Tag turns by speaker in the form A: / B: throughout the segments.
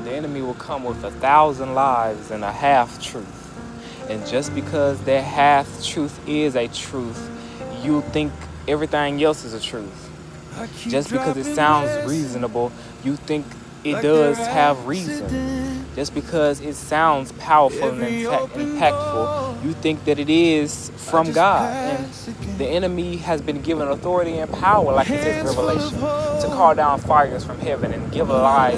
A: The enemy will come with 1,000 lies and a half-truth. And just because that half-truth is a truth, you think everything else is a truth. Just because it sounds reasonable, you think it does have reason. Just because it sounds powerful and impactful, you think that it is from God. And the enemy has been given authority and power, like it says in Revelation, to call down fires from heaven and give life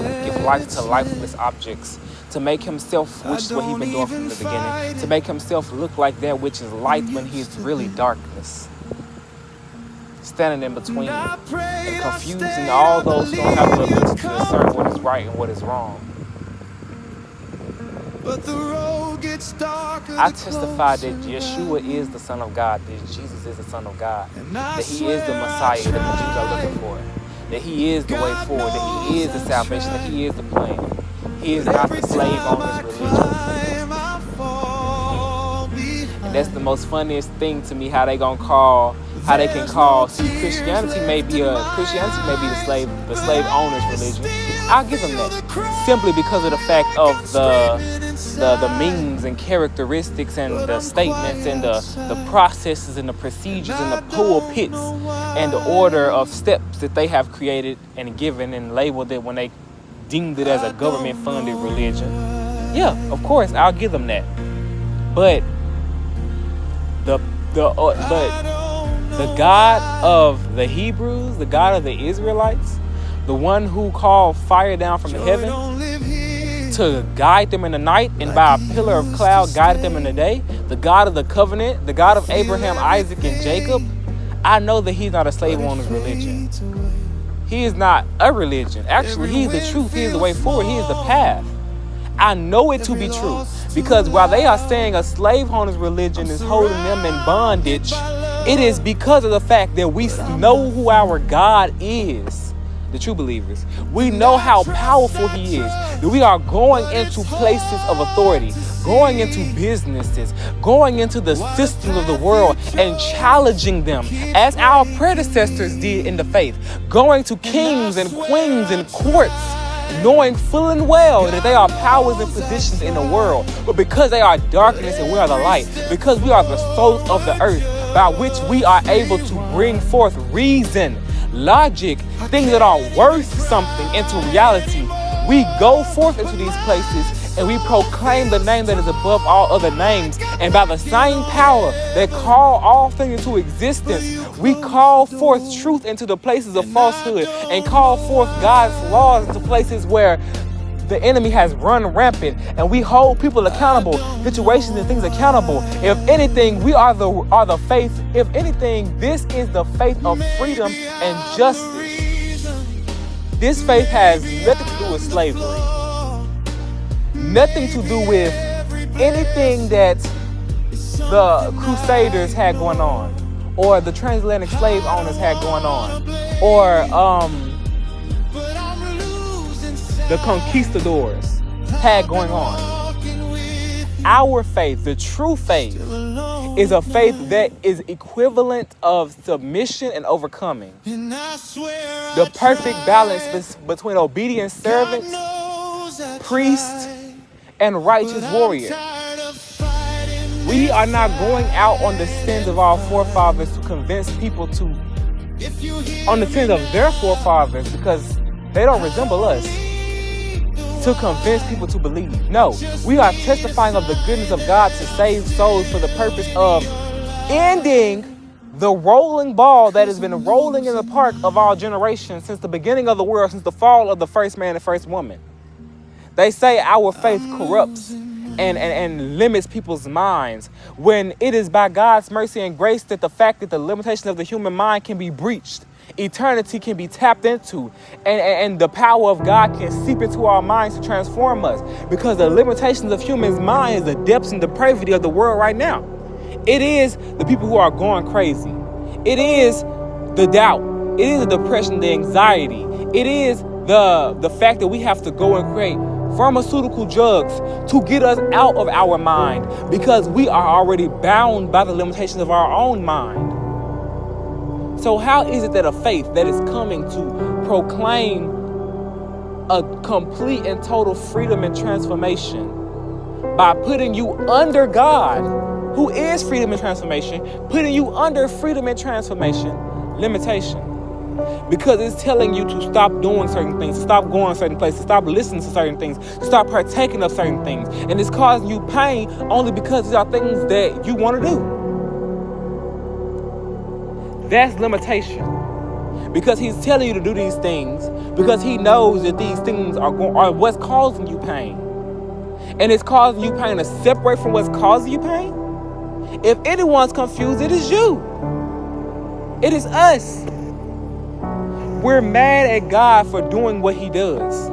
A: to lifeless objects, to make himself, which is what he's been doing from the beginning, to make himself look like that which is light when he is really darkness. Standing in between and confusing all those who don't have the ability to discern what is right and what is wrong. I testify that Yeshua is the Son of God, that Jesus is the Son of God, that he is the Messiah that the Jews are looking for, that he is the way forward, that he is the salvation, that he is the plan. He is not the slave owner's religion. And that's the most funniest thing to me, how they can call, Christianity may be the slave owner's religion. I'll give them that, simply because of the fact of the means and characteristics and the statements and the processes and the procedures and the pulpits and the order of steps that they have created and given and labeled it when they deemed it as a government-funded religion. Yeah, of course, I'll give them that. But the God of the Hebrews, the God of the Israelites, the one who called fire down from heaven to guide them in the night and by a pillar of cloud guided them in the day, the God of the covenant, the God of Abraham, Isaac, and Jacob, I know that he's not a slave owner's religion. He is not a religion. Actually, he is the truth. He is the way forward. He is the path. I know it to be true, because while they are saying a slave owner's religion is holding them in bondage, it is because of the fact that we know who our God is, the true believers. We know how powerful he is. That we are going into places of authority, going into businesses, going into the systems of the world and challenging them as our predecessors did in the faith, going to kings and queens and courts, knowing full and well that they are powers and positions in the world, but because they are darkness and we are the light, because we are the salt of the earth, by which we are able to bring forth reason, logic, things that are worth something into reality. We go forth into these places and we proclaim the name that is above all other names. And by the same power that call all things into existence, we call forth truth into the places of falsehood and call forth God's laws into places where the enemy has run rampant, and we hold people accountable, situations and things accountable. If anything, we are the faith. If anything, this is the faith of freedom and justice. This faith has nothing to do with slavery, nothing to do with anything that the Crusaders had going on, or the transatlantic slave owners had going on, or the conquistadors had going on. Our faith, the true faith, is a faith that is equivalent of submission and overcoming. The perfect balance between obedient servants, priests, and righteous warrior. We are not going out on the sins of our forefathers to convince people on the sins of their forefathers, because they don't resemble us, to convince people to believe. No, we are testifying of the goodness of God to save souls for the purpose of ending the rolling ball that has been rolling in the park of our generation since the beginning of the world, since the fall of the first man and first woman. They say our faith corrupts and limits people's minds, when it is by God's mercy and grace that the fact that the limitation of the human mind can be breached, eternity can be tapped into, and the power of God can seep into our minds to transform us, because the limitations of human's mind is the depths and depravity of the world right now. It is the people who are going crazy. It is the doubt. It is the depression, the anxiety. It is the fact that we have to go and create pharmaceutical drugs to get us out of our mind, because we are already bound by the limitations of our own mind. So how is it that a faith that is coming to proclaim a complete and total freedom and transformation by putting you under God, who is freedom and transformation, putting you under freedom and transformation limitation. Because it's telling you to stop doing certain things, to stop going certain places, to stop listening to certain things, to stop partaking of certain things. And it's causing you pain only because these are things that you want to do. That's limitation. Because he's telling you to do these things because he knows that these things are what's causing you pain. And it's causing you pain to separate from what's causing you pain. If anyone's confused, it is you. It is us. We're mad at God for doing what he does.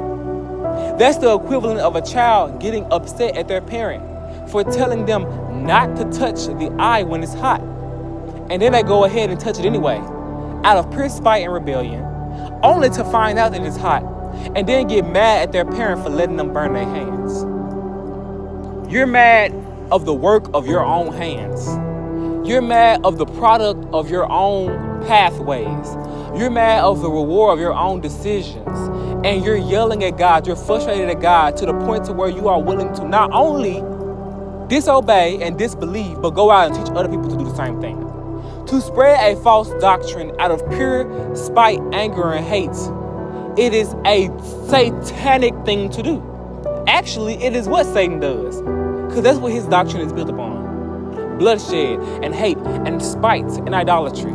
A: That's the equivalent of a child getting upset at their parent for telling them not to touch the eye when it's hot. And then they go ahead and touch it anyway, out of pure spite and rebellion, only to find out that it's hot, and then get mad at their parent for letting them burn their hands. You're mad of the work of your own hands. You're mad of the product of your own pathways. You're mad of the reward of your own decisions. And you're yelling at God, you're frustrated at God to the point to where you are willing to not only disobey and disbelieve, but go out and teach other people to do the same thing. To spread a false doctrine out of pure spite, anger, and hate, it is a satanic thing to do. Actually, it is what Satan does, because that's what his doctrine is built upon. Bloodshed and hate and spite and idolatry.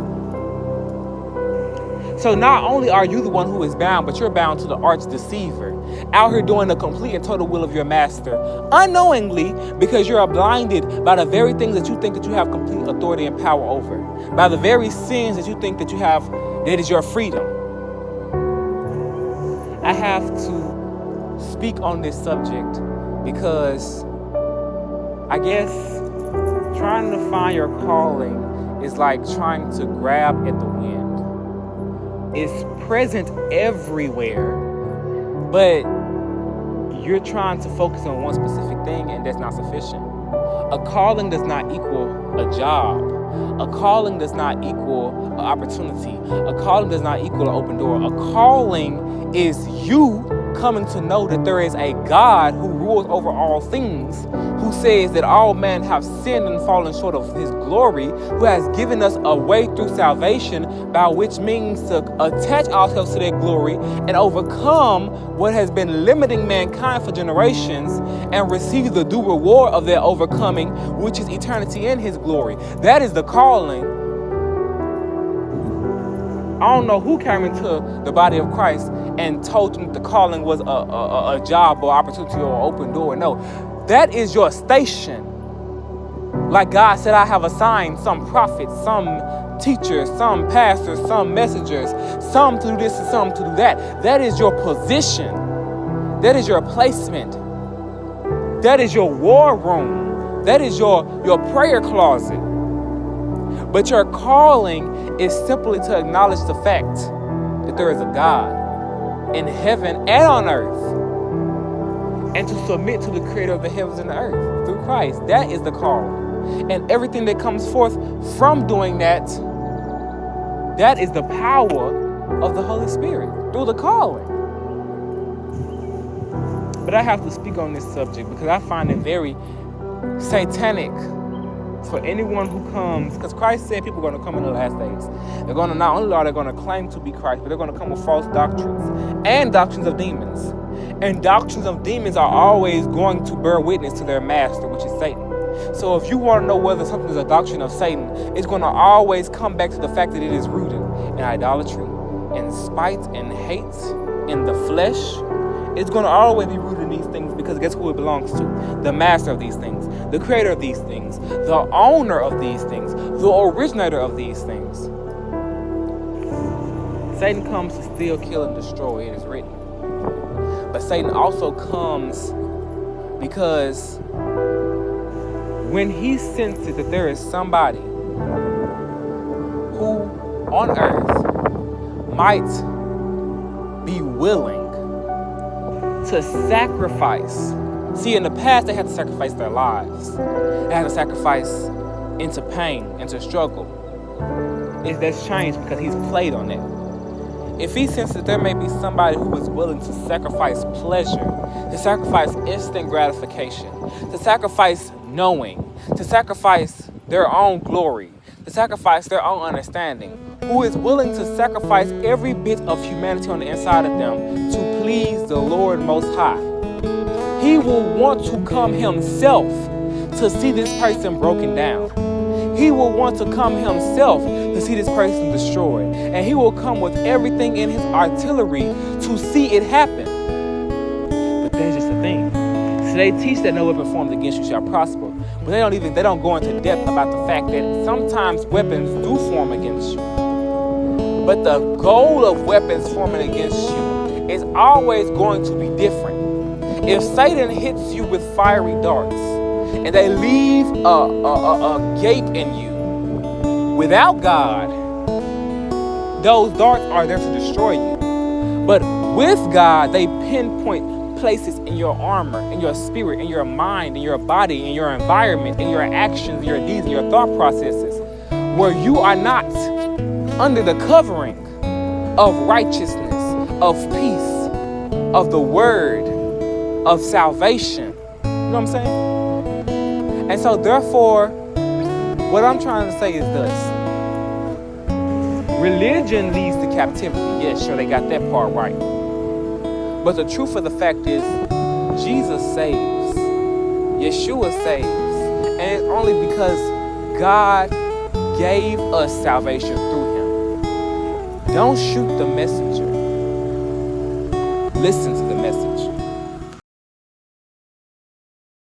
A: So not only are you the one who is bound, but you're bound to the arch deceiver, out here doing the complete and total will of your master, unknowingly, because you're blinded by the very things that you think that you have complete authority and power over, by the very sins that you think that you have, that is your freedom. I have to speak on this subject because I guess trying to find your calling is like trying to grab at the wind. It's present everywhere, but you're trying to focus on one specific thing, and that's not sufficient. A calling does not equal a job. A calling does not equal an opportunity. A calling does not equal an open door. A calling is you coming to know that there is a God who rules over all things, who says that all men have sinned and fallen short of his glory, who has given us a way through salvation by which means to attach ourselves to that glory and overcome what has been limiting mankind for generations and receive the due reward of that overcoming, which is eternity in his glory. That is the calling. I don't know who came into the body of Christ and told them the calling was a job or opportunity or open door. No, that is your station. Like God said, I have assigned some prophets, some teachers, some pastors, some messengers, some to do this and some to do that. That is your position. That is your placement. That is your war room. That is your prayer closet. But your calling is simply to acknowledge the fact that there is a God in heaven and on earth, and to submit to the creator of the heavens and the earth through Christ. That is the calling. And everything that comes forth from doing that, that is the power of the Holy Spirit through the calling. But I have to speak on this subject because I find it very satanic for anyone who comes, because Christ said people are going to come in the last days. They're going to, not only are they going to claim to be Christ, but they're going to come with false doctrines and doctrines of demons. And doctrines of demons are always going to bear witness to their master, which is Satan. So if you want to know whether something is a doctrine of Satan, it's going to always come back to the fact that it is rooted in idolatry, in spite, and hate, in the flesh. It's going to always be rooted in these things, because guess who it belongs to? The master of these things, the creator of these things, the owner of these things, the originator of these things. Satan comes to steal, kill, and destroy. It is written. But Satan also comes because when he senses that there is somebody who on earth might be willing to sacrifice. See, in the past, they had to sacrifice their lives. They had to sacrifice into pain, into struggle. That's changed because he's played on that. if he senses that there may be somebody who is willing to sacrifice pleasure, to sacrifice instant gratification, to sacrifice knowing, to sacrifice their own glory, to sacrifice their own understanding, who is willing to sacrifice every bit of humanity on the inside of them to please the Lord Most High, he will want to come himself to see this person broken down. He will want to come himself to see this person destroyed. And he will come with everything in his artillery to see it happen. But there's just a thing. So they teach that no weapon formed against you shall prosper. But they don't go into depth about the fact that sometimes weapons do form against you. But the goal of weapons forming against you is always going to be different. If Satan hits you with fiery darts and they leave a gape in you, without God, those darts are there to destroy you. But with God, they pinpoint places in your armor, in your spirit, in your mind, in your body, in your environment, in your actions, your deeds, and your thought processes, where you are not under the covering of righteousness, of peace, of the word, of salvation. You know what I'm saying? And so therefore, what I'm trying to say is this. Religion leads to captivity. Yes, sure, they got that part right. But the truth of the fact is, Jesus saves. Yeshua saves. And it's only because God gave us salvation through him. Don't shoot the messenger. Listen to the message.